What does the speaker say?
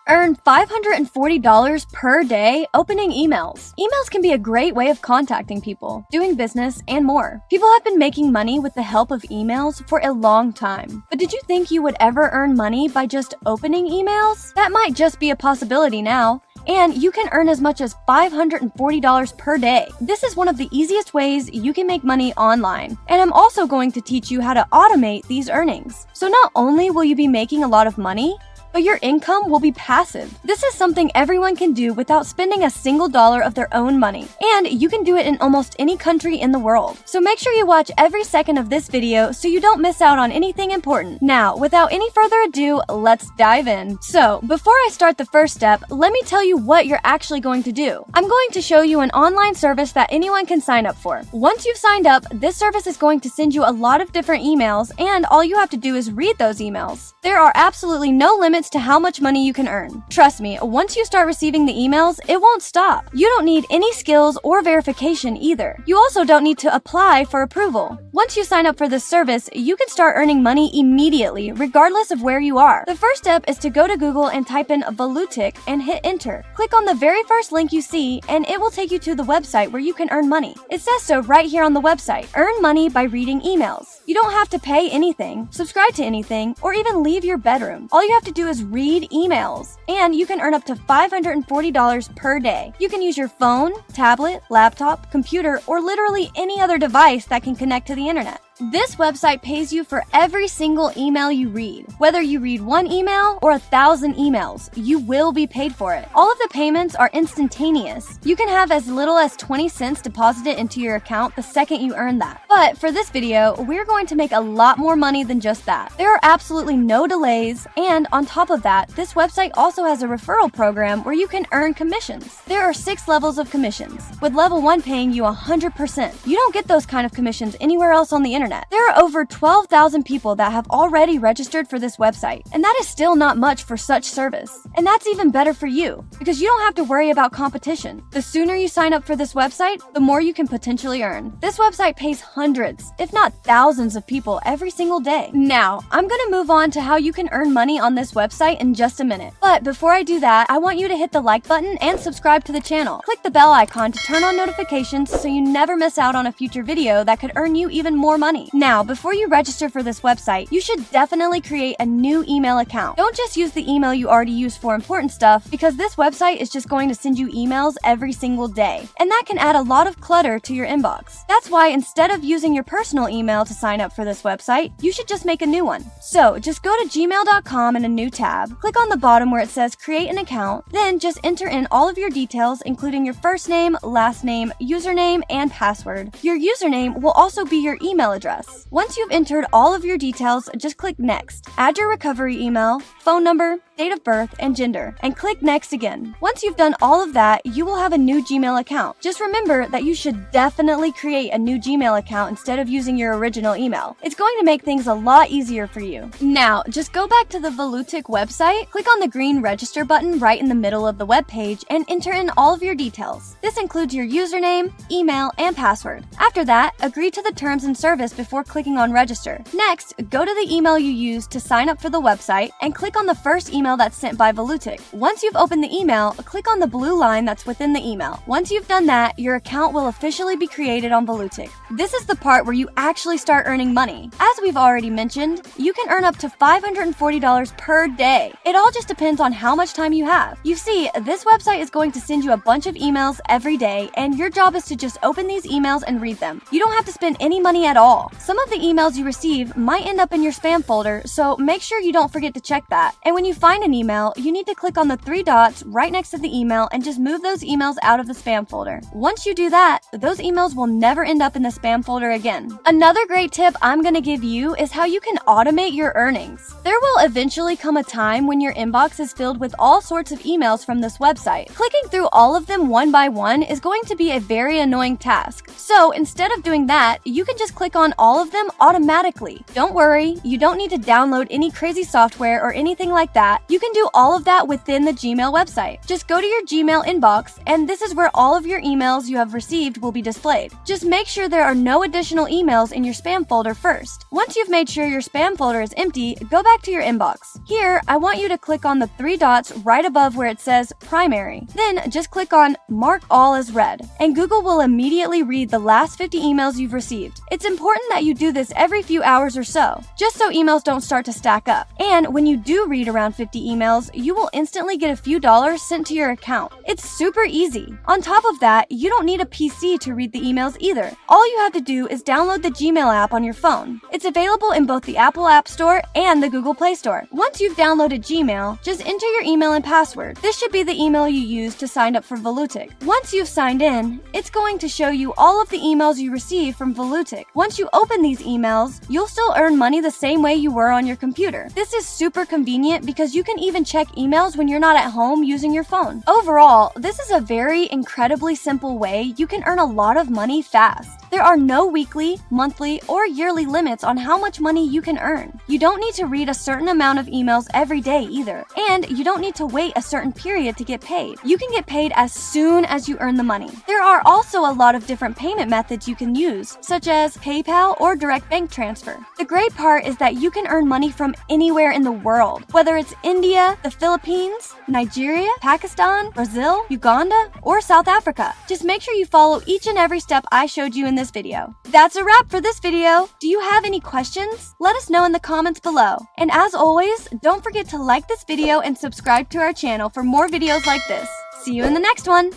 Earn $540 per day opening emails. Emails can be a great way of contacting people, doing business, and more. People have been making money with the help of emails for a long time. But did you think you would ever earn money by just opening emails? That might just be a possibility now. And you can earn as much as $540 per day. This is one of the easiest ways you can make money online. And I'm also going to teach you how to automate these earnings. So not only will you be making a lot of money, but your income will be passive. This is something everyone can do without spending a single dollar of their own money. And you can do it in almost any country in the world. So make sure you watch every second of this video so you don't miss out on anything important. Now, without any further ado, let's dive in. So, before I start the first step, let me tell you what you're actually going to do. I'm going to show you an online service that anyone can sign up for. Once you've signed up, this service is going to send you a lot of different emails, and all you have to do is read those emails. There are absolutely no limits to how much money you can earn. Trust me, once you start receiving the emails, it won't stop. You don't need any skills or verification either. You also don't need to apply for approval. Once you sign up for this service, you can start earning money immediately, regardless of where you are. The first step is to go to Google and type in Volutic and hit enter. Click on the very first link you see, and it will take you to the website where you can earn money. It says so right here on the website. Earn money by reading emails. You don't have to pay anything, subscribe to anything, or even leave your bedroom. All you have to do is read emails, and you can earn up to $540 per day. You can use your phone, tablet, laptop, computer, or literally any other device that can connect to the internet. This website pays you for every single email you read. Whether you read one email or 1,000 emails, you will be paid for it. All of the payments are instantaneous. You can have as little as 20 cents deposited into your account the second you earn that. But for this video, we're going to make a lot more money than just that. There are absolutely no delays, and on top of that, this website also has a referral program where you can earn commissions. There are 6 levels of commissions, with level 1 paying you 100%. You don't get those kind of commissions anywhere else on the internet. There are over 12,000 people that have already registered for this website, and that is still not much for such service. And that's even better for you, because you don't have to worry about competition. The sooner you sign up for this website, the more you can potentially earn. This website pays hundreds, if not thousands of people every single day. Now, I'm gonna move on to how you can earn money on this website in just a minute. But before I do that, I want you to hit the like button and subscribe to the channel. Click the bell icon to turn on notifications so you never miss out on a future video that could earn you even more money. Now, before you register for this website, you should definitely create a new email account. Don't just use the email you already use for important stuff, because this website is just going to send you emails every single day. And that can add a lot of clutter to your inbox. That's why instead of using your personal email to sign up for this website, you should just make a new one. So just go to gmail.com in a new tab, click on the bottom where it says create an account, then just enter in all of your details, including your first name, last name, username, and password. Your username will also be your email address. Once you've entered all of your details, just click Next. Add your recovery email, phone number, date of birth, and gender, and click Next again. Once you've done all of that, you will have a new Gmail account. Just remember that you should definitely create a new Gmail account instead of using your original email. It's going to make things a lot easier for you. Now, just go back to the Volutic website, click on the green register button right in the middle of the web page, and enter in all of your details. This includes your username, email, and password. After that, agree to the terms and service before clicking on register. Next, go to the email you used to sign up for the website and click on the first email that's sent by Volutic. Once you've opened the email, click on the blue line that's within the email. Once you've done that, your account will officially be created on Volutic. This is the part where you actually start earning money. As we've already mentioned, you can earn up to $540 per day. It all just depends on how much time you have. You see, this website is going to send you a bunch of emails every day, and your job is to just open these emails and read them. You don't have to spend any money at all. Some of the emails you receive might end up in your spam folder, so make sure you don't forget to check that. And when you find an email, you need to click on the 3 dots right next to the email and just move those emails out of the spam folder. Once you do that, those emails will never end up in the spam folder again. Another great tip I'm gonna give you is how you can automate your earnings. There will eventually come a time when your inbox is filled with all sorts of emails from this website. Clicking through all of them one by one is going to be a very annoying task. So instead of doing that, you can just click on all of them automatically. Don't worry, you don't need to download any crazy software or anything like that. You can do all of that within the Gmail website. Just go to your Gmail inbox, and this is where all of your emails you have received will be displayed. Just make sure there are no additional emails in your spam folder first. Once you've made sure your spam folder is empty, go back to your inbox. Here, I want you to click on the 3 dots right above where it says Primary. Then just click on Mark All as Read, and Google will immediately read the last 50 emails you've received. It's important that you do this every few hours or so, just so emails don't start to stack up. And when you do read around 50 emails, you will instantly get a few dollars sent to your account. It's super easy. On top of that, you don't need a PC to read the emails either. All you have to do is download the Gmail app on your phone. It's available in both the Apple App Store and the Google Play Store. Once you've downloaded Gmail, just enter your email and password. This should be the email you use to sign up for Volutic. Once you've signed in, it's going to show you all of the emails you receive from Volutic. Once you open these emails, you'll still earn money the same way you were on your computer. This is super convenient because you can even check emails when you're not at home using your phone. Overall, this is a very incredibly simple way you can earn a lot of money fast. There are no weekly, monthly, or yearly limits on how much money you can earn. You don't need to read a certain amount of emails every day either, and you don't need to wait a certain period to get paid. You can get paid as soon as you earn the money. There are also a lot of different payment methods you can use, such as PayPal or direct bank transfer. The great part is that you can earn money from anywhere in the world, whether it's India, the Philippines, Nigeria, Pakistan, Brazil, Uganda, or South Africa. Just make sure you follow each and every step I showed you in this video. That's a wrap for this video. Do you have any questions? Let us know in the comments below. And as always, don't forget to like this video and subscribe to our channel for more videos like this. See you in the next one!